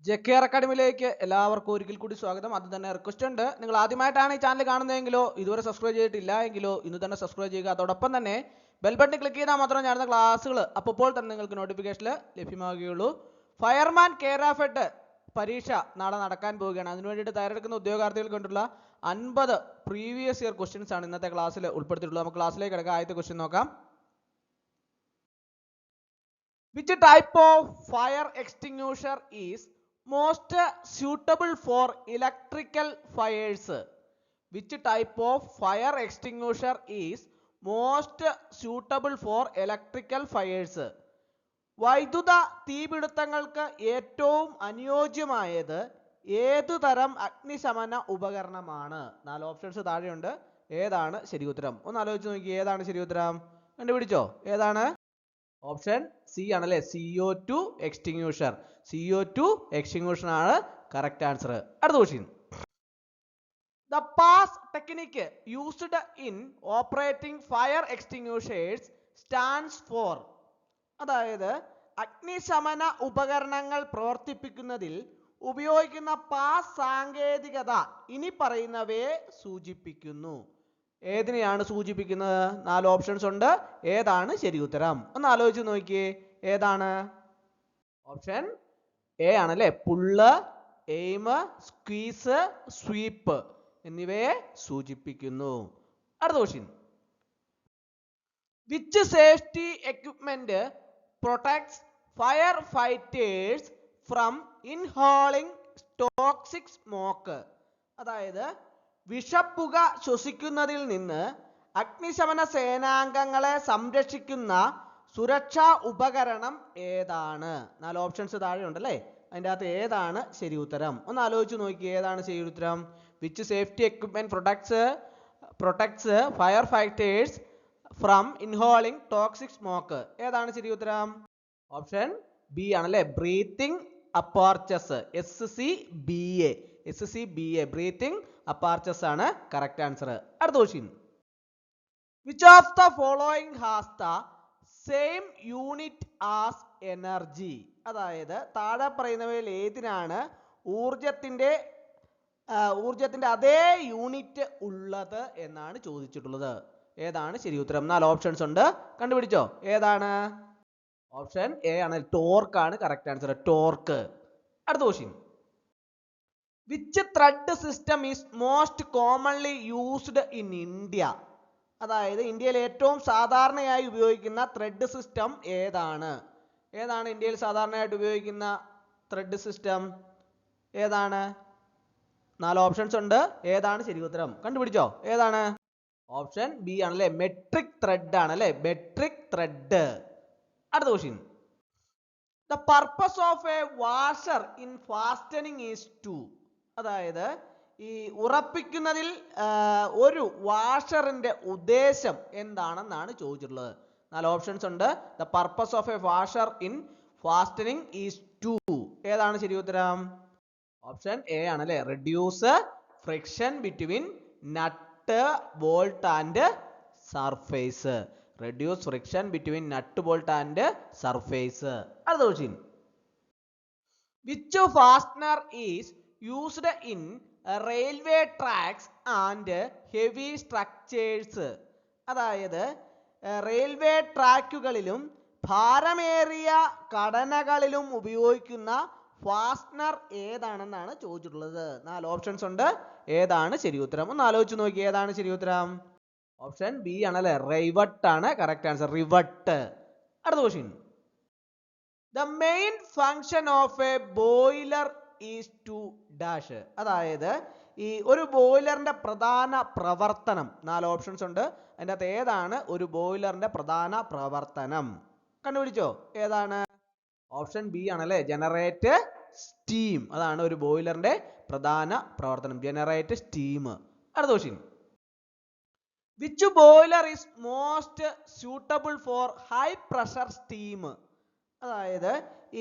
ജെകെആർ അക്കാഡമിയിലേക്ക് എല്ലാവർക്കും ഒരിക്കൽ കൂടി സ്വാഗതം. അത് തന്നെ റിക്വസ്റ്റ് ഉണ്ട്, നിങ്ങൾ ആദ്യമായിട്ടാണ് ഈ ചാനൽ കാണുന്നതെങ്കിലോ ഇതുവരെ സബ്സ്ക്രൈബ് ചെയ്തിട്ടില്ല എങ്കിലോ ഇന്ന് തന്നെ സബ്സ്ക്രൈബ് ചെയ്യുക. അതോടൊപ്പം തന്നെ ബെൽ ബട്ടൺ ക്ലിക്ക് ചെയ്താൽ മാത്രമേ ഞാനുന്ന ക്ലാസ്സുകൾ അപ്പോൾ തന്നെ നിങ്ങൾക്ക് നോട്ടിഫിക്കേഷനിൽ ലഭ്യമാകുകയുള്ളൂ. ഫയർമാൻ കെയർ പരീക്ഷ നാളെ നടക്കാൻ പോവുകയാണ്. അതിനു വേണ്ടിയിട്ട് തയ്യാറെടുക്കുന്ന ഉദ്യോഗാർത്ഥികൾക്ക് വേണ്ടിയുള്ള 50 പ്രീവിയസ് ഇയർ ക്വസ്റ്റ്യൻസ് ആണ് ഇന്നത്തെ ക്ലാസ്സിൽ ഉൾപ്പെടുത്തിയിട്ടുള്ളത്. നമുക്ക് ക്ലാസ്സിലേക്ക് കിടക്കാം. ആദ്യത്തെ ക്വസ്റ്റ്യൻ നോക്കാം. Which type of fire extinguisher is most suitable for electrical fires? Which type of fire extinguisher is most suitable for electrical fires? വൈദ്യുത തീപിടുത്തങ്ങൾക്ക് ഏറ്റവും അനുയോജ്യമായത് ഏതു തരം അഗ്നിശമന ഉപകരണമാണ്? 4 ഓപ്ഷൻസ് താഴെയുണ്ട്. ഏതാണ് ശരി ഉത്തരം? ഒന്ന് ആലോചിച്ച് നോക്കി. ഏതാണ് ശരി ഉത്തരം? കണ്ടുപിടിച്ചോ? ഏതാണ്? ഓപ്ഷൻ സി ആണല്ലേ, CO2 എക്സ്റ്റിങ്യൂഷർ. CO2 എക്സ്റ്റിങ്യൂഷർ ആണ് കറക്റ്റ് ആൻസർ. അടുത്ത question. The pass technique used in operating fire extinguishers stands for. അതായത് അഗ്നിശമന ഉപകരണങ്ങൾ പ്രവർത്തിപ്പിക്കുന്നതിൽ ഉപയോഗിക്കുന്ന പാസ് സാങ്കേതികത ഇനി പറയുന്നവയെ സൂചിപ്പിക്കുന്നു. ഏതിനെയാണ് സൂചിപ്പിക്കുന്നത്? 4 ഓപ്ഷൻസ് ഉണ്ട്. ഏതാണ് ശരി ഉത്തരം? ഒന്ന് ആലോചിച്ച് നോക്കിയേ. ഏതാണ്? ഓപ്ഷൻ എ ആണല്ലേ, പുള്ള്, എയിം, സ്ക്വീസ്, സ്വീപ്പ് എന്നിവയെ സൂചിപ്പിക്കുന്നു. അടുത്ത question. Which safety equipment protects fire fighters from inhaling toxic smoke? അതായത് വിഷപ്പുക ശ്വസിക്കുന്നതിൽ നിന്ന് അഗ്നിശമന സേനാംഗങ്ങളെ സംരക്ഷിക്കുന്ന സുരക്ഷാ ഉപകരണം ഏതാണ്? 4 ഓപ്ഷൻസ് താഴെയുണ്ടല്ലേ, അതിൻ്റെ അകത്ത് ഏതാണ് ശരി ഉത്തരം? ഒന്ന് ആലോചിച്ച് നോക്കി. ഏതാണ് ശരി ഉത്തരം? Which safety equipment protects fire fighters from inhaling toxic smoke? ഏതാണ് ശരി ഉത്തരം? ഓപ്ഷൻ ബി ആണല്ലേ, breathing apparatus. SCBA breathing apparatus ആണ് കറക്റ്റ് ആൻസർ. അടുത്ത question. Which of the following has the same unit as energy? അതായത് താഴെ പറയുന്നവയിൽ ഏതിനാണ് ഊർജത്തിന്റെ അതേ യൂണിറ്റ് ഉള്ളത് എന്നാണ് ചോദിച്ചിട്ടുള്ളത്. ഏതാണ് ശരി ഉത്തരം? 4 ഓപ്ഷൻസ് ഉണ്ട്. കണ്ടുപിടിച്ചോ? ഏതാണ്? ഓപ്ഷൻ എ ആണ്, ടോർക്ക് ആണ് കറക്റ്റ് ആൻസർ. ടോർക്ക്. അടുത്ത question. Which thread system is most commonly used in India? അതായത് ഇന്ത്യയിൽ ഏറ്റവും സാധാരണയായി ഉപയോഗിക്കുന്ന ത്രെഡ് സിസ്റ്റം ഏതാണ്? ഏതാണ് ഇന്ത്യയിൽ സാധാരണയായിട്ട് ഉപയോഗിക്കുന്ന ത്രെഡ് സിസ്റ്റം? ഏതാണ്? 4 ഓപ്ഷൻസ് ഉണ്ട്. ഏതാണ് ശരി ഉത്തരം? കണ്ടുപിടിച്ചോ? ഏതാണ്? ഓപ്ഷൻ ബി ആണല്ലേ, മെട്രിക് ത്രെഡ് ആണല്ലേ, മെട്രിക് ത്രെഡ്. അടുത്ത question. The purpose of a washer in fastening is to. അതായത് ഈ ഉറപ്പിക്കുന്നതിൽ ഒരു വാഷറിന്റെ ഉദ്ദേശം എന്താണെന്നാണ് ചോദിച്ചിട്ടുള്ളത്. 4 ഓപ്ഷൻസ് ഉണ്ട്. The purpose of a washer in fastening is to. ഏതാണ് ശരി ഉത്തരം? ഓപ്ഷൻ എ ആണല്ലേ, reduce friction between nut bolt and surface. Reduce friction between nut bolt and surface. അടുത്ത question. Which fastener is used in railway tracks and heavy structures? അതായത് railway ട്രാക്കുകളിലും ഭാരമേറിയ ഘടനകളിലും ഉപയോഗിക്കുന്ന ഫാസ്റ്റനർ ഏതാണെന്നാണ് ചോദിച്ചിട്ടുള്ളത്. 4 ഓപ്ഷൻസ് ഉണ്ട്. ഏതാണ് ശരി ഉത്തരം? ഒന്ന് ആലോചിച്ച് നോക്കി. ഏതാണ് ശരി ഉത്തരം? ഓപ്ഷൻ ബി ആണല്ലേ, റിവട്ട് ആണ് കറക്റ്റ് ആൻസർ. റിവട്ട്. അടുത്ത question. The main function of a boiler is to dash. അതായത് ഈ ഒരു ബോയിലറിന്റെ പ്രധാന പ്രവർത്തനം. 4 ഓപ്ഷൻസ് ഉണ്ട്. അതിൻ്റെ അകത്ത് ഏതാണ് ഒരു ബോയിലറിന്റെ പ്രധാന പ്രവർത്തനം? കണ്ടുപിടിച്ചോ? ഏതാണ്? ഓപ്ഷൻ ബി ആണല്ലേ, ജനറേറ്റ് സ്റ്റീം. അതാണ് ഒരു ബോയിലറിന്റെ പ്രധാന പ്രവർത്തനം, ജനറേറ്റ് സ്റ്റീം. അടുത്ത question. Which boiler is most suitable for high pressure steam? അതായത്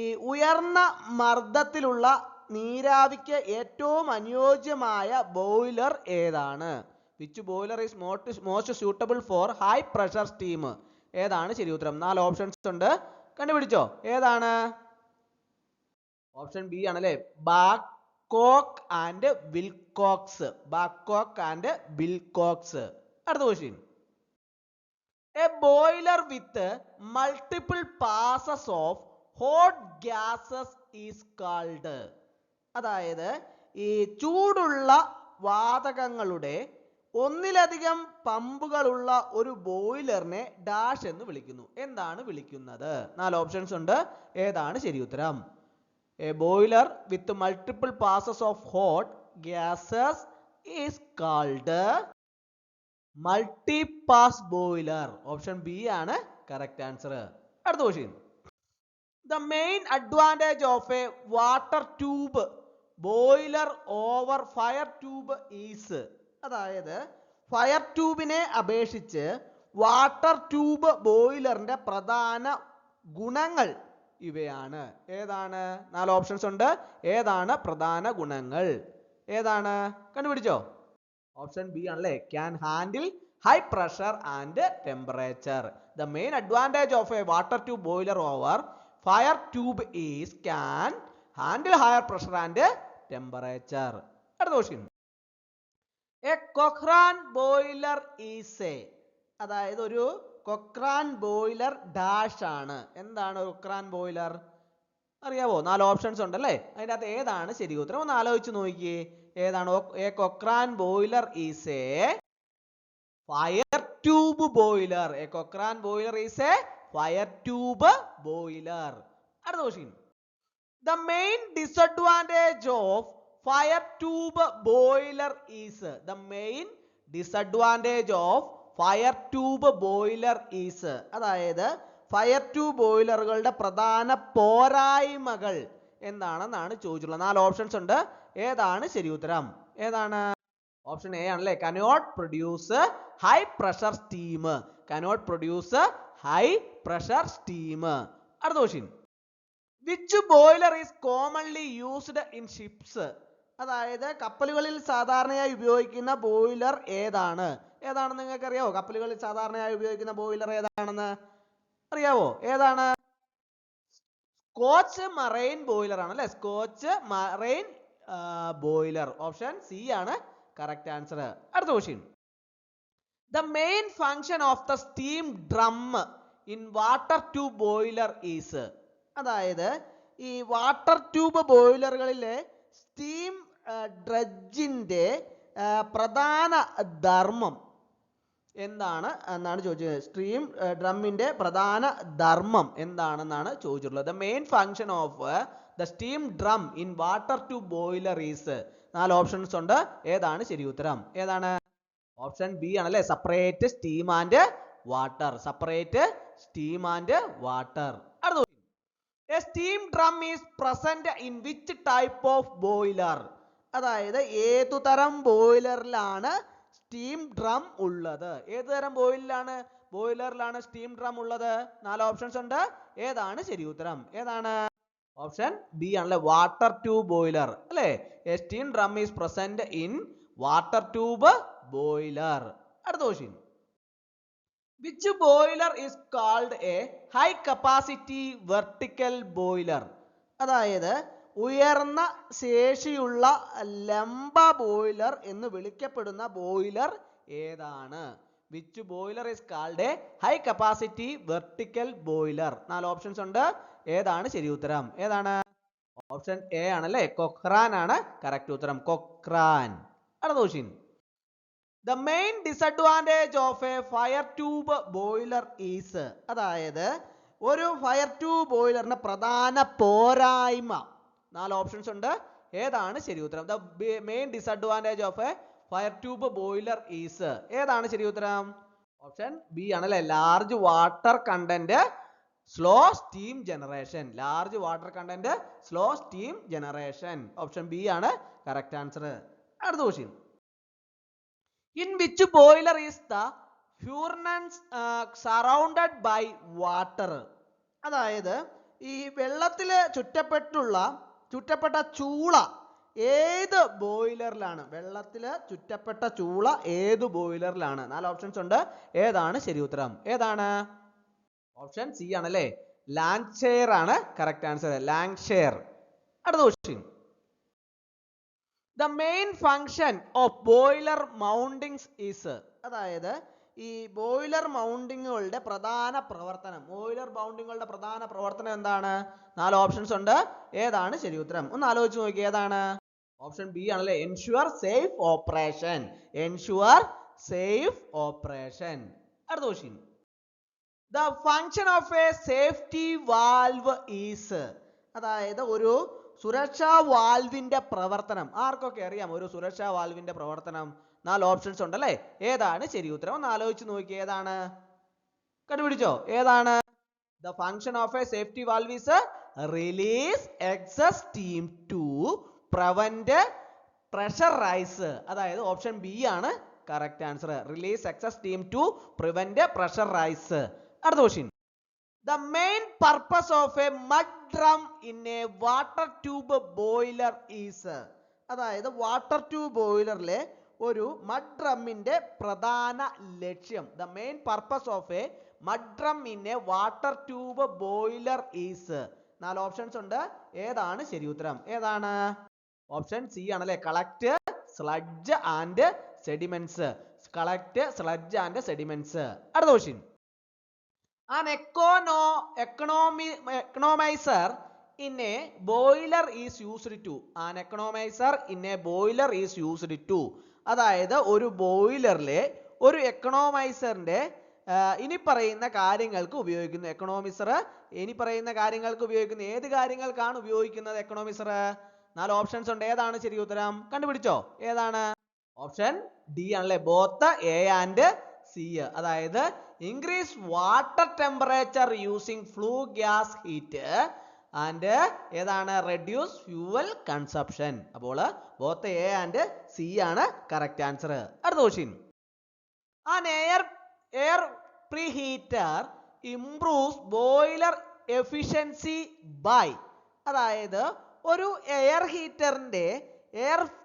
ഈ ഉയർന്ന മർദ്ദത്തിലുള്ള നീരാവിക്ക് ഏറ്റവും അനുയോജ്യമായ ബോയിലർ ഏതാണ്? Which boiler is most suitable for high pressure steam? ഏതാണ് ശരി ഉത്തരം? 4 ഓപ്ഷൻസ് ഉണ്ട്. കണ്ടുപിടിച്ചോ? ഏതാണ്? ഓപ്ഷൻ ബി ആണല്ലേ, Babcock and Wilcox. Babcock and Wilcox. അടുത്ത question. A boiler with multiple passes of hot gases is called. അതായത് ഈ ചൂടുള്ള വാതകങ്ങളുടെ ഒന്നിലധികം പമ്പുകളുള്ള ഒരു ബോയിലറിനെ ഡാഷ് എന്ന് വിളിക്കുന്നു. എന്താണ് വിളിക്കുന്നത്? 4 ഓപ്ഷൻസ് ഉണ്ട്. ഏതാണ് ശരി ഉത്തരം? A boiler with multiple passes of hot gases is called multi pass boiler. Option B ആണ് കറക്റ്റ് ആൻസർ. അടുത്ത question. The main advantage of a water tube boiler over fire tube is. അതായത് fire ട്യൂബിനെ അപേക്ഷിച്ച് water tube ബോയിലറിന്റെ പ്രധാന ഗുണങ്ങൾ ഇവയാണ്. ഏതാണ്? 4 options ഉണ്ട്. ഏതാണ് പ്രധാന ഗുണങ്ങൾ? ഏതാണ്? കണ്ടുപിടിച്ചോ? ഓപ്ഷൻ ബി ആണല്ലേ, can handle high pressure and temperature. The main advantage of A water tube boiler over fire tube is can handle higher pressure and temperature. അടുത്ത question. A Cochran boiler is a. അതായത് ഒരു കൊക്രാൻ boiler dash ആണ്. എന്താണ് കൊക്രാൻ boiler? അറിയാവോ? 4 options ഉണ്ടല്ലേ. അതിൻ്റെ അകത്ത് ഏതാണ് ശരി ഉത്തരം? ഒന്ന് ആലോചിച്ച് നോക്കിയേ. ഏതാണ്? A Cochran boiler is a fire tube boiler. A Cochran boiler is a fire tube boiler. അടുത്ത question. The main disadvantage of fire tube boiler is. The main disadvantage of fire tube boiler is. അതായത് fire tube ബോയിലറുകളുടെ പ്രധാന പോരായ്മകൾ എന്താണെന്നാണ് ചോദിച്ചിട്ടുള്ളത്. 4 options ഉണ്ട്. ഏതാണ് ശരി ഉത്തരം? ഏതാണ്? ഓപ്ഷൻ എ ആണല്ലേ, cannot produce high pressure steam. cannot produce high pressure steam. അടുത്ത question. which boiler is commonly used in ships. അതായത് കപ്പലുകളിൽ സാധാരണയായി ഉപയോഗിക്കുന്ന ബോയിലർ ഏതാണ്? ഏതാണെന്ന് നിങ്ങൾക്ക് അറിയാവോ? കപ്പലുകളിൽ സാധാരണയായി ഉപയോഗിക്കുന്ന ബോയിലർ ഏതാണെന്ന് അറിയാവോ? ഏതാണ്? സ്കോച്ച് മറൈൻ ബോയിലർ ആണ് അല്ലെ. Scotch marine boiler. Option C ആണ് കറക്റ്റ് ആൻസർ. അടുത്ത question. The main function of the steam drum in water tube boiler is. അതായത് ഈ വാട്ടർ ട്യൂബ് ബോയിലറുകളിലെ സ്റ്റീം ഡ്രഡ്ജിന്റെ പ്രധാന ധർമ്മം എന്താണ് എന്നാണ് ചോദിച്ചത്. സ്റ്റീം ഡ്രമ്മിന്റെ പ്രധാന ധർമ്മം എന്താണെന്നാണ് ചോദിച്ചിട്ടുള്ളത്. The main function of the steam drum in water tube boiler is. 4 options ഉണ്ട്. ഏതാണ് ശരി ഉത്തരം? ഏതാണ്? ഓപ്ഷൻ ബി ആണല്ലേ, separate steam and water. Separate steam and water. അടുത്ത a steam drum is present in which type of boiler. അതായത് ഏതുതരം ബോയിലറിലാണ് steam drum ഉള്ളത്? ഏതുതരം ബോയിലറിലാണ് സ്റ്റീം ഡ്രം ഉള്ളത്? 4 ഓപ്ഷൻസ് ഉണ്ട്. ഏതാണ് ശരി ഉത്തരം? ഏതാണ്? ഓപ്ഷൻ ബി ആണല്ലേ, വാട്ടർ ട്യൂബ് ബോയിലർ അല്ലേ. A steam drum is present in water tube boiler. അടുത്ത question. which boiler is called a high capacity vertical boiler. അതായത് ഉയർന്ന ശേഷിയുള്ള ലംബ ബോയിലർ എന്ന് വിളിക്കപ്പെടുന്ന ബോയിലർ ഏതാണ്? which boiler is called a high capacity vertical boiler. 4 options ഉണ്ട്. ഏതാണ് ശരി ഉത്തരം? ഏതാണ്? ഓപ്ഷൻ എ ആണല്ലേ, കൊക്രാൻ ആണ് കറക്റ്റ് ഉത്തരം. കൊക്രാൻ. അടുത്ത question. The main disadvantage of a fire tube boiler is. അതായത് ഒരു ഫയർ ട്യൂബ് ബോയിലറിന്റെ പ്രധാന പോരായ്മ. 4 ഓപ്ഷൻസ് ഉണ്ട്. ഏതാണ് ശരി ഉത്തരം? The main disadvantage of a fire tube boiler is. ഏതാണ് ശരി ഉത്തരം? ഓപ്ഷൻ ബി ആണല്ലേ, large water content slow steam generation. Large water content slow steam generation. Option B ആണ് കറക്റ്റ് ആൻസർ. അടുത്ത question. In which boiler is the furnace surrounded by water. അതായത് ഈ വെള്ളത്തിൽ ചുറ്റപ്പെട്ട ചൂള ഏത് ബോയിലറിലാണ്? വെള്ളത്തിൽ ചുറ്റപ്പെട്ട ചൂള ഏത് ബോയിലറിലാണ്? 4 ഓപ്ഷൻസ് ഉണ്ട്. ഏതാണ് ശരി ഉത്തരം? ഏതാണ്? ഓപ്ഷൻ സി ആണല്ലേ, ലാങ്ഷെയർ ആണ് കറക്റ്റ് ആൻസർ. ലാങ്ഷെയർ. അടുത്ത question. The main function of boiler mountings is, അതായത് ഈ ബോയിലർ മൗണ്ടിങ്ങുകളുടെ പ്രധാന പ്രവർത്തനം, ബോയിലർ മൗണ്ടിങ്ങുകളുടെ പ്രധാന പ്രവർത്തനം എന്താണ്? 4 ഓപ്ഷൻസ് ഉണ്ട്. ഏതാണ് ശരി ഉത്തരം? ഒന്ന് ആലോചിച്ച് നോക്കി. ഏതാണ്? ഓപ്ഷൻ ബി ആണല്ലേ, ensure safe operation. Ensure safe operation. അടുത്ത question. The function of a safety valve is, അതായത് ഒരു സുരക്ഷാ വാൽവിന്റെ പ്രവർത്തനം. ആർക്കൊക്കെ അറിയാം ഒരു സുരക്ഷാ വാൽവിന്റെ പ്രവർത്തനം? 4 ഓപ്ഷൻസ് ഉണ്ടല്ലേ. ഏതാണ് ശരി ഉത്തരം? ഒന്ന് ആലോചിച്ച് നോക്കി. ഏതാണ്? കണ്ടുപിടിച്ചോ? ഏതാണ്? The function of a safety valve is release excess steam to prevent pressure rise. അതായത് ഓപ്ഷൻ ബി ആണ് correct answer. Release excess steam to prevent pressure rise. അടുത്ത question. The main purpose of a mud drum in a water tube boiler is, അതായത് water tube ബോയിലറിലെ ഒരു mud ഡ്രമ്മിന്റെ പ്രധാന ലക്ഷ്യം. The main purpose of a mud drum in a water tube boiler is. 4 options ഉണ്ട്. ഏതാണ് ശരി ഉത്തരം? ഏതാണ്? Option C ആണല്ലേ, collect sludge and sediments. Collect sludge and sediments. അടുത്ത question. An economizer in a boiler is used to. An economizer in a boiler is used to. അതായത് ഒരു ബോയിലറിലെ ഒരു എക്കണോമൈസറിന്റെ ഇനി പറയുന്ന കാര്യങ്ങൾക്ക് ഉപയോഗിക്കുന്നു. എക്കണോമൈസർ ഇനി പറയുന്ന കാര്യങ്ങൾക്ക് ഉപയോഗിക്കുന്നു. ഏത് കാര്യങ്ങൾക്കാണ് ഉപയോഗിക്കുന്നത് എക്കണോമൈസർ? 4 ഓപ്ഷൻസ് ഉണ്ട്. ഏതാണ് ശരി ഉത്തരം? കണ്ടുപിടിച്ചോ? ഏതാണ്? ഓപ്ഷൻ ഡി ആണല്ലേ, ബോത്ത് എ ആൻഡ് സി. അതായത് increase water temperature using flue gas heat and ഏതാണ്? reduce fuel consumption. അപ്പോൾ both A and C ആണ് correct answer. അടുത്ത question. An air preheater improves boiler efficiency by, അതായത് ഒരു air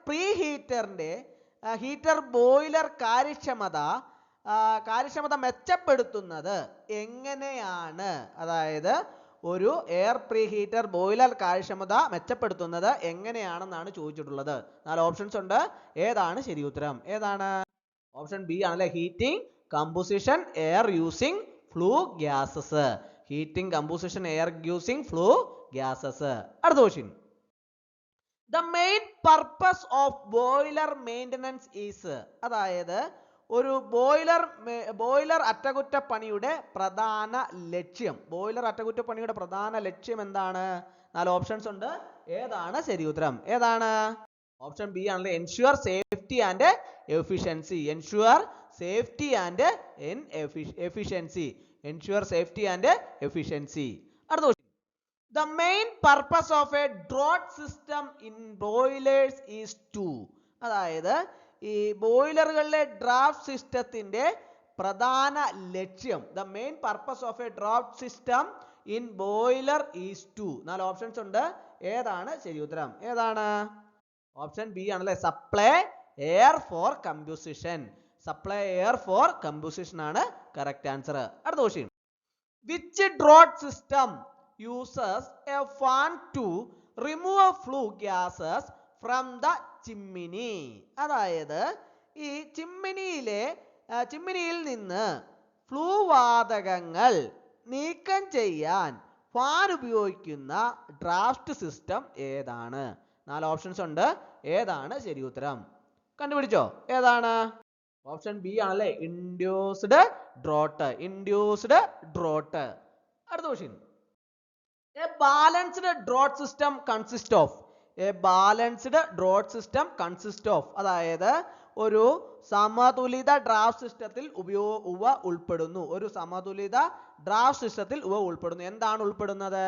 പ്രീഹീറ്ററിന്റെ heater boiler കാര്യക്ഷമത മെച്ചപ്പെടുത്തുന്നത് എങ്ങനെയാണ്? അതായത് ഒരു എയർ പ്രീഹീറ്റർ ബോയിലർ കാര്യക്ഷമത മെച്ചപ്പെടുത്തുന്നത് എങ്ങനെയാണെന്നാണ് ചോദിച്ചിട്ടുള്ളത്. 4 ഓപ്ഷൻസ് ഉണ്ട്. ഏതാണ് ശരി ഉത്തരം? ഏതാണ്? ഓപ്ഷൻ ബി ആണല്ലേ, heating composition air using flue gases. Heating composition air using flue gases. അടുത്ത question. The main purpose of boiler maintenance is, അതായത് ഒരു ബോയിലർ അറ്റകുറ്റപ്പണിയുടെ പ്രധാന ലക്ഷ്യം. ബോയിലർ അറ്റകുറ്റപ്പണിയുടെ പ്രധാന ലക്ഷ്യം എന്താണ്? 4 ഓപ്ഷൻസ് ഉണ്ട്. ഏതാണ് ശരി ഉത്തരം? ഏതാണ്? ഓപ്ഷൻ ബി ആണല്ലേ, ensure safety and efficiency. Ensure safety and efficiency. Ensure safety and efficiency. അടുത്ത question. The main purpose of a draught system in boilers is to, അതായത് ഈ ബോയിലറുകളിലെ ഡ്രാഫ്റ്റ് സിസ്റ്റത്തിന്റെ പ്രധാന ലക്ഷ്യം. The main purpose of a draft system in boiler is to. 4 options ഉണ്ട്. ഏതാണ് ശരി ഉത്തരം? ഏതാണ്? ഓപ്ഷൻ ബി ആണല്ലേ, supply air for composition. Supply air for composition ആണ് കറക്റ്റ് ആൻസർ. അടുത്ത question. Which draught system uses a fan to remove flue gases from the chimney? അതായത് ഈ ചിമ്മിനിയിൽ നിന്ന് ഫ്ലൂ വാതകങ്ങൾ നീക്കം ചെയ്യാൻ ഫാൻ ഉപയോഗിക്കുന്ന ഡ്രാഫ്റ്റ് സിസ്റ്റം ഏതാണ്? 4 ഓപ്ഷൻസ് ഉണ്ട്. ഏതാണ് ശരി ഉത്തരം? കണ്ടുപിടിച്ചോ? ഏതാണ്? ഓപ്ഷൻ ബി ആണല്ലേ, ഇൻഡ്യൂസ്ഡ് ഡ്രോട്ട്. Induced drought. അടുത്ത question. A balanced drought system consists of. A balanced drought system consists of, അതായത് ഒരു സമതുലിത ഡ്രാഫ്റ്റ് സിസ്റ്റത്തിൽ ഉൾപ്പെടുന്നു. ഒരു സമതുലിത ഡ്രാഫ്റ്റ് സിസ്റ്റത്തിൽ ഉൾപ്പെടുന്നു. എന്താണ് ഉൾപ്പെടുന്നത്?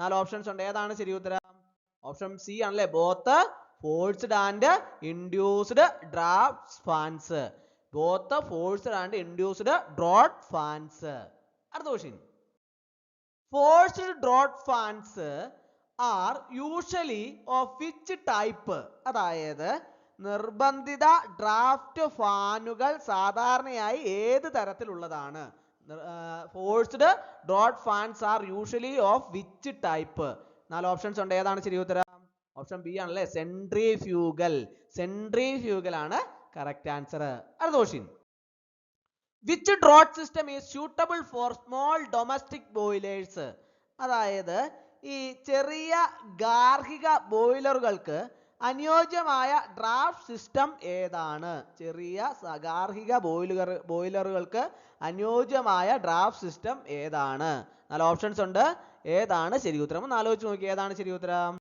4 ഓപ്ഷൻസ് ഉണ്ട്. ഏതാണ് ശരി ഉത്തരം? ഓപ്ഷൻ സി ആണല്ലേ, both forced and induced draft fans. Both forced and induced drought fans. അടുത്ത question. Forced draught fans are usually of which type? അതായത് നിർബന്ധിത ഡ്രാഫ്റ്റ് ഫാനുകൾ സാധാരണയായി ഏത് തരത്തിലുള്ളതാണ്? Forced draught fans are usually of which type? 4 options ഉണ്ട്. ഏതാണ് ശരി ഉത്തരം? ഓപ്ഷൻ ബി ആണല്ലേ സെൻട്രിഫ്യൂഗൽ. സെൻട്രിഫ്യൂഗൽ ആണ് കറക്റ്റ് ആൻസർ. അടുത്ത question. Which drought system is suitable for small domestic boilers? അതായത് ഈ ചെറിയ ഗാർഹിക ബോയിലറുകൾക്ക് അനുയോജ്യമായ ഡ്രാഫ്റ്റ് സിസ്റ്റം ഏതാണ്? ചെറിയ ഗാർഹിക ബോയിലറുകൾക്ക് അനുയോജ്യമായ ഡ്രാഫ്റ്റ് സിസ്റ്റം ഏതാണ്? 4 ഓപ്ഷൻസ് ഉണ്ട്. ഏതാണ് ശരി ഉത്തരം എന്ന് ആലോചിച്ച് നോക്കി. ഏതാണ് ശരി ഉത്തരം?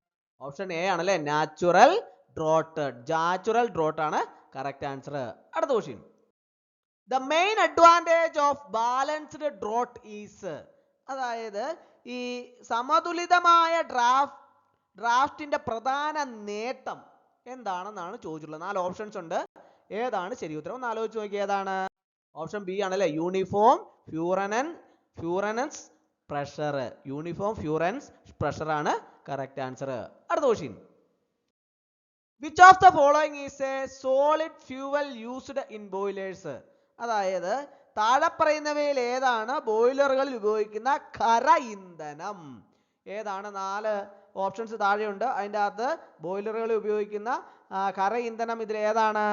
ഓപ്ഷൻ എ ആണല്ലേ നാച്ചുറൽ ഡ്രോട്ട്. നാച്ചുറൽ ഡ്രോട്ട് ആണ് കറക്റ്റ് ആൻസർ. അടുത്ത question. The main advantage of balanced drought is, അതായത് ഈ സമതുലിതമായ ഡ്രാഫ്റ്റിന്റെ പ്രധാന നേട്ടം എന്താണെന്നാണ് ചോദിച്ചിട്ടുള്ളത്. 4 ഓപ്ഷൻസ് ഉണ്ട്. ഏതാണ് ശരി ഉത്തരം ഒന്ന് ആലോചിച്ച് നോക്കി. ഏതാണ്? ഓപ്ഷൻ ബി ആണല്ലേ യൂണിഫോം ഫ്യൂറനൻസ് പ്രഷർ. യൂണിഫോം ഫ്യൂറൻസ് പ്രഷർ ആണ് കറക്റ്റ് ആൻസർ. അടുത്ത question. Which of the following is A solid fuel used in boilers? അതായത് താഴെ പറയുന്നവയിൽ ഏതാണ് ബോയിലറുകളിൽ ഉപയോഗിക്കുന്ന ഖര ഇന്ധനം? ഏതാണ്? 4 ഓപ്ഷൻസ് താഴെയുണ്ട്. അതിൻ്റെ അകത്ത് ബോയിലറുകളിൽ ഉപയോഗിക്കുന്ന ഖര ഇന്ധനം ഇതിൽ ഏതാണ്?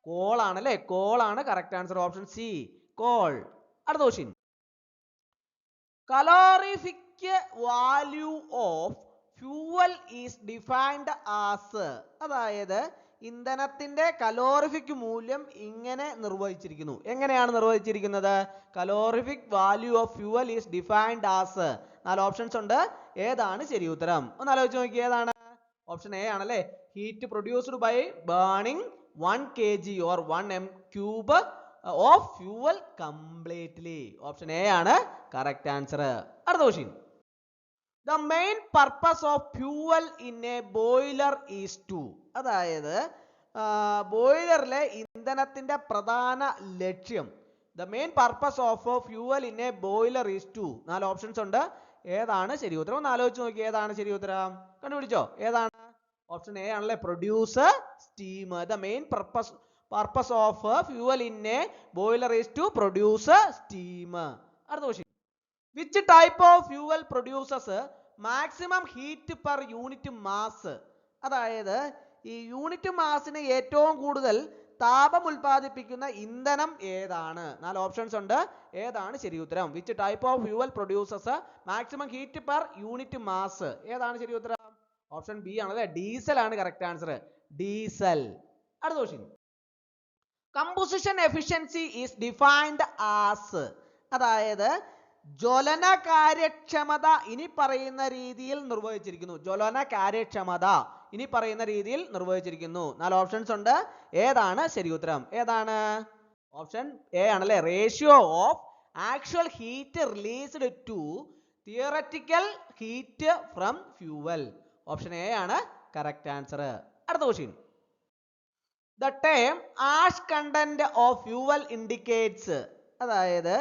കോൾ ആണ് അല്ലേ? കോൾ ആണ് correct answer. Option C coal. അടുത്ത question. Calorific value of fuel is defined as, അതായത് ഇന്ധനത്തിന്റെ കലോറിഫിക് മൂല്യം ഇങ്ങനെ നിർവചിച്ചിരിക്കുന്നു. എങ്ങനെയാണ് നിർവചിച്ചിരിക്കുന്നത്? Calorific value of fuel is defined as. 4 options ഉണ്ട്. ഏതാണ് ശരി ഉത്തരം ഒന്ന് ആലോചിച്ച് നോക്കി. ഏതാണ്? ഓപ്ഷൻ എ ആണല്ലേ heat produced by burning 1 kg or 1 m³ of fuel completely. Option A ആണ് കറക്റ്റ് ആൻസർ. അടുത്ത question. The main purpose of fuel in a boiler is to, അതായത് ബോയിലറിലെ ഇന്ധനത്തിന്റെ പ്രധാന ലക്ഷ്യം. The main purpose of fuel in a boiler is to. 4 options ഉണ്ട്. ഏതാണ് ശരി ഉത്തരം ഒന്ന് ആലോചിച്ച് നോക്കി. ഏതാണ് ശരി ഉത്തരം? കണ്ടുപിടിച്ചോ? ഏതാണ്? ഓപ്ഷൻ എ ആണല്ലേ produce steam. The main purpose of fuel in a boiler is to produce steam. അടുത്ത question. Which type of fuel produces maximum heat per unit mass? അതായത് ഈ യൂണിറ്റ് മാസിന് ഏറ്റവും കൂടുതൽ താപം ഉൽപ്പാദിപ്പിക്കുന്ന ഇന്ധനം ഏതാണ്? 4 ഓപ്ഷൻസ് ഉണ്ട്. ഏതാണ് ശരി ഉത്തരം? Which type of fuel produces maximum heat per unit mass? ഏതാണ് ശരി ഉത്തരം? ഓപ്ഷൻ ബി ആണല്ലേ ഡീസൽ ആണ് കറക്റ്റ് ആൻസർ. ഡീസൽ. അടുത്ത question. Composition efficiency is defined as, അതായത് ജ്വലന കാര്യക്ഷമത ഇനി പറയുന്ന രീതിയിൽ നിർവചിച്ചിരിക്കുന്നു. ജ്വലന കാര്യക്ഷമത ഇനി പറയുന്ന രീതിയിൽ നിർവചിച്ചിരിക്കുന്നു. 4 ഓപ്ഷൻസ് ഉണ്ട്. ഏതാണ് ശരി ഉത്തരം? ഏതാണ്? ഓപ്ഷൻ എ ആണല്ലേ ratio of actual heat released to theoretical heat from fuel. Option A ആണ് കറക്റ്റ് ആൻസർ. അടുത്ത question. The term ash content of fuel indicates, അതായത്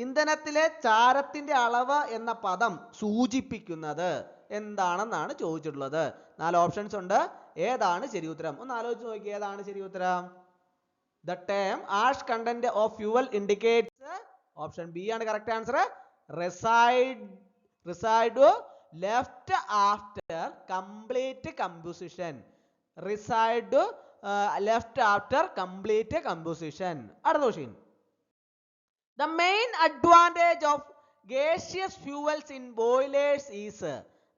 ഇന്ധനത്തിലെ ചാരത്തിന്റെ അളവ് എന്ന പദം സൂചിപ്പിക്കുന്നത് എന്താണെന്നാണ് ചോദിച്ചിട്ടുള്ളത്. 4 ഓപ്ഷൻസ് ഉണ്ട്. ഏതാണ് ശരി ഉത്തരം ഒന്ന് ആലോചിച്ച് നോക്കി. ഏതാണ് ശരി ഉത്തരം? The term ash content of fuel indicates, option B ആണ് correct answer. residue left after complete combustion. residue left after complete combustion. അടുത്ത question. The main advantage of gaseous fuels in boilers is,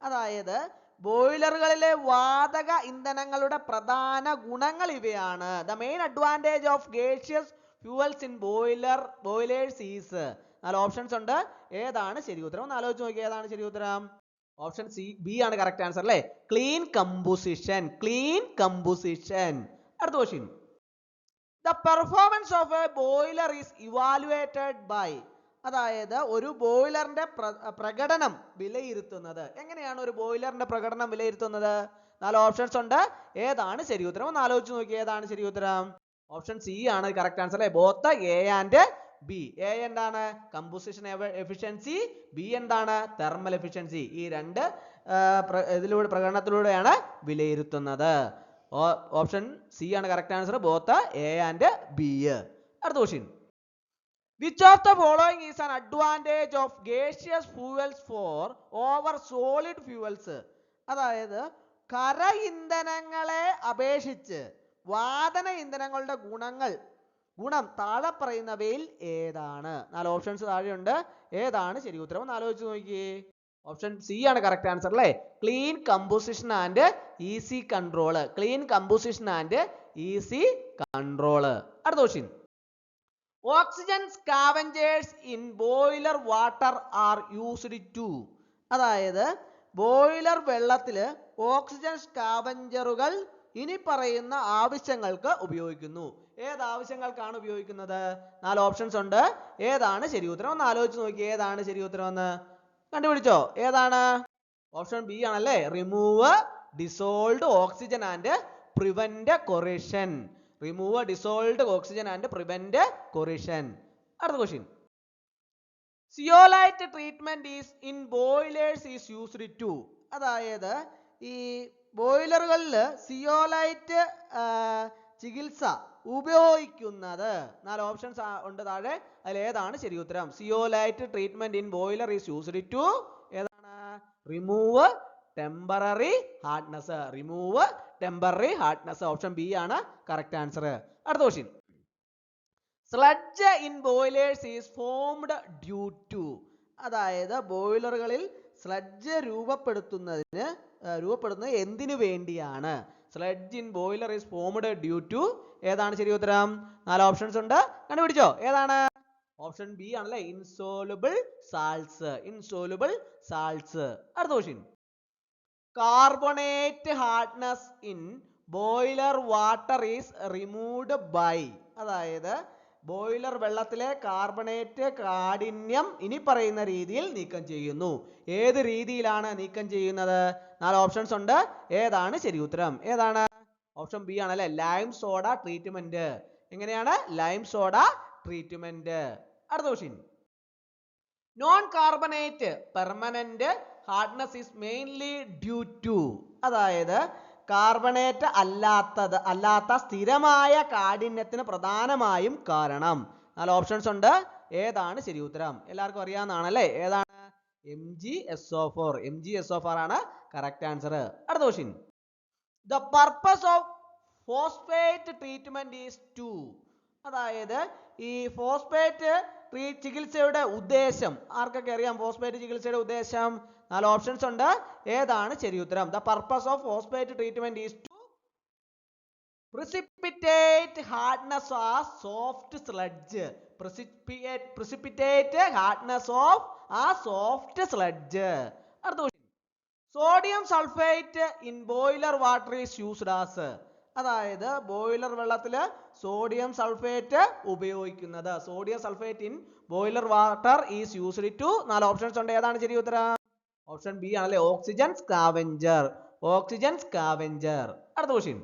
അതായത് ബോയിലറുകളിലെ വാതക ഇന്ധനങ്ങളുടെ പ്രധാന ഗുണങ്ങൾ ഇവയാണ്. The main advantage of gaseous fuels in boilers is. 4 options ഉണ്ട്. ഏതാണ് ശരി ഉത്തരം ഒന്ന് ആലോചിച്ച് നോക്കി. ഏതാണ് ശരി ഉത്തരം? ഓപ്ഷൻ സി ബി ആണ് കറക്റ്റ് ആൻസർ അല്ലേ ക്ലീൻ കമ്പോസിഷൻ. അടുത്ത question. The performance of a boiler is evaluated by, അതായത് ഒരു ബോയിലറിന്റെ പ്രകടനം വിലയിരുത്തുന്നത്. എങ്ങനെയാണ് ഒരു ബോയിലറിന്റെ പ്രകടനം വിലയിരുത്തുന്നത്? 4 ഓപ്ഷൻസ് ഉണ്ട്. ഏതാണ് ശരി ഉത്തരം ഒന്ന് ആലോചിച്ച് നോക്കി. ഏതാണ് ശരി ഉത്തരം? ഓപ്ഷൻ സി ആണ് കറക്റ്റ് ആൻസർ അല്ലേ both A and B. A എന്താണ്? Composition efficiency. ബി എന്താണ്? Thermal efficiency. ഈ രണ്ട് പ്രകടനത്തിലൂടെയാണ് വിലയിരുത്തുന്നത്. ഓപ്ഷൻ സി ആണ് correct answer both A and B. അടുത്ത question. Which of the following is an advantage of gaseous fuels over solid fuels? അതായത് ഖര ഇന്ധനങ്ങളെ അപേക്ഷിച്ച് വാതക ഇന്ധനങ്ങളുടെ ഗുണം താഴെ പറയുന്നവയിൽ ഏതാണ്? 4 ഓപ്ഷൻസ് താഴെയുണ്ട്. ഏതാണ് ശരി ഉത്തരം എന്ന് ആലോചിച്ച് നോക്കിയേ. ഓപ്ഷൻ സി ആണ് കറക്റ്റ് ആൻസർ അല്ലേ? Clean composition and easy control. Clean composition and easy control. അടുത്ത question. Oxygen scavengers in boiler water are used to. അതായത് ബോയിലർ വെള്ളത്തിൽ ഓക്സിജൻ സ്കാവഞ്ചറുകൾ ഇനി പറയുന്ന ആവശ്യങ്ങൾക്ക് ഉപയോഗിക്കുന്നു. ഏത് ആവശ്യങ്ങൾക്കാണ് ഉപയോഗിക്കുന്നത്? 4 ഓപ്ഷൻസ് ഉണ്ട്. ഏതാണ് ശരി ഉത്തരം ഒന്ന് ആലോചിച്ച് നോക്കി. ഏതാണ് ശരി ഉത്തരം എന്ന് കണ്ടുപിടിച്ചോ? ഏതാണ്? ഓപ്ഷൻ ബി ആണല്ലേ? Remove dissolved oxygen and prevent corrosion. Remove dissolved oxygen and prevent corrosion. അടുത്ത question. Zeolite treatment is in boilers is used to. അതായത് ഈ ബോയിലറുകളിൽ സിയോലൈറ്റ് ചികിത്സ ഉപയോഗിക്കുന്നത് 4 ഓപ്ഷൻസ് ഉണ്ട് താഴെ. അതിൽ ഏതാണ് ശരി ഉത്തരം? Zeolite treatment in boiler is used to. ഏതാണ്? Remove temporary hardness. Remove temporary hardness. Option B ആണ് കറക്റ്റ് ആൻസർ. അടുത്ത question. Sludge in boilers is formed due to. അതായത് ബോയിലറുകളിൽ സ്ലഡ്ജ് രൂപപ്പെടുത്തുന്നത് എന്തിനു വേണ്ടിയാണ്? Sludge in boiler is formed due to. ഏതാണ് ശരി ഉത്തരം? 4 ഓപ്ഷൻസ് ഉണ്ട്. കണ്ടുപിടിച്ചോ? ഏതാണ്? ഓപ്ഷൻ ബി ആണല്ലേ? Insoluble salts. Insoluble salts. അടുത്ത question. Carbonate hardness in boiler water is removed by. അതായത് ബോയിലർ വെള്ളത്തിലെ കാർബണേറ്റ് കാഠിന്യം ഇനി പറയുന്ന രീതിയിൽ നീക്കം ചെയ്യുന്നു. ഏത് രീതിയിലാണ് നീക്കം ചെയ്യുന്നത്? 4 ഓപ്ഷൻസ് ഉണ്ട്. ഏതാണ് ശരി ഉത്തരം? ഏതാണ്? ഓപ്ഷൻ ബി ആണല്ലേ? Lime soda treatment. എങ്ങനെയാണ്? Lime soda treatment. അടുത്ത question. Non carbonate permanent hardness is mainly due to. അതായത് കാർബണേറ്റ് അല്ലാത്ത സ്ഥിരമായ കാഠിന്യത്തിന് പ്രധാനമായും കാരണം. 4 ഓപ്ഷൻസ് ഉണ്ട്. ഏതാണ് ശരി ഉത്തരം? എല്ലാവർക്കും അറിയാവുന്നതാണല്ലേ? ഏതാണ്? MgSO4. MgSO4 ആണ് കറക്റ്റ് ആൻസർ. അടുത്ത question. The purpose of phosphate treatment is to. അതായത് ഈ ഫോസ്ഫേറ്റ് ചികിത്സയുടെ ഉദ്ദേശം ആർക്കൊക്കെ അറിയാം? ഫോസ്ഫേറ്റ് ചികിത്സയുടെ ഉദ്ദേശം 4 ഓപ്ഷൻസ് ഉണ്ട്. ഏതാണ് ശരി ഉത്തരം? The purpose of phosphate treatment is to precipitate hardness of soft sludge. Precipitate hardness of a soft sludge. അടുത്ത question. Sodium sulphate in boiler water is used as. അതായത് ബോയിലർ വെള്ളത്തിൽ സോഡിയം സൾഫേറ്റ് ഉപയോഗിക്കുന്നത്. Sodium sulphate in boiler water is used to. 4 options ഉണ്ട്. ഏതാണ് ശരി ഉത്തരം? Option B ആണല്ലേ? Oxygen scavenger. Oxygen scavenger. അടുത്ത question.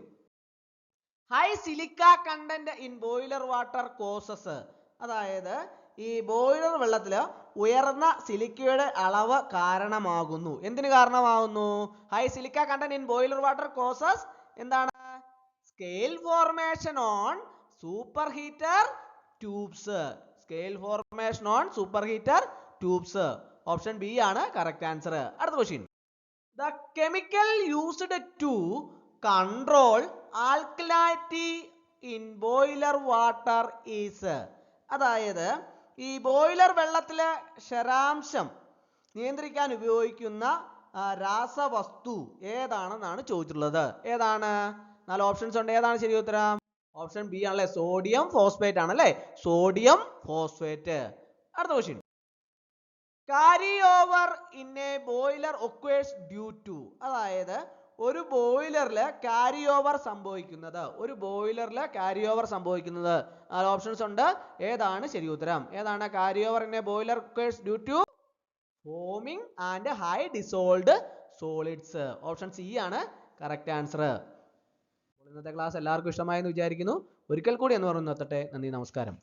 High silica content in boiler water causes. അതായത് ഈ ബോയിലർ വെള്ളത്തിൽ ഉയർന്ന സിലിക്കയുടെ അളവ് കാരണമാകുന്നു. എന്തിനു കാരണമാകുന്നു? High silica content in boiler water causes എന്താണ്? Scale formation on super heater tubes. Scale formation on super heater tubes. Option B ആണ് കറക്റ്റ് ആൻസർ. അടുത്ത question. The chemical used to control alkalinity in boiler water is. അതായത് ഈ boiler വെള്ളത്തിലെ ക്ഷാരാംശം നിയന്ത്രിക്കാൻ ഉപയോഗിക്കുന്ന രാസവസ്തു ഏതാണെന്നാണ് ചോദിച്ചിട്ടുള്ളത്. ഏതാണ്? 4 ഓപ്ഷൻസ് ഉണ്ട്. ഏതാണ് ശരി ഉത്തരം? ഓപ്ഷൻ ബി ആണല്ലേ? സോഡിയം ഫോസ്ഫേറ്റ് ആണല്ലേ? Sodium phosphate. അടുത്ത question. carry over in a boiler occurs due to. അതായത് ഒരു ബോയിലറിൽ ക്യാരി ഓവർ സംഭവിക്കുന്നത്. ഒരു ബോയിലറിൽ ക്യാരി ഓവർ സംഭവിക്കുന്നത് 4 ഓപ്ഷൻസ് ഉണ്ട്. ഏതാണ് ശരി ഉത്തരം? ഏതാണ്? carry over in a boiler occurs due to foaming and high dissolved solids. Option C ആണ് കറക്റ്റ് ആൻസർ. ഇന്നത്തെ ക്ലാസ് എല്ലാവർക്കും ഇഷ്ടമായെന്ന് വിചാരിക്കുന്നു. ഒരിക്കൽ കൂടി എന്ന് പറഞ്ഞു നിർത്തട്ടെ. നന്ദി, നമസ്കാരം.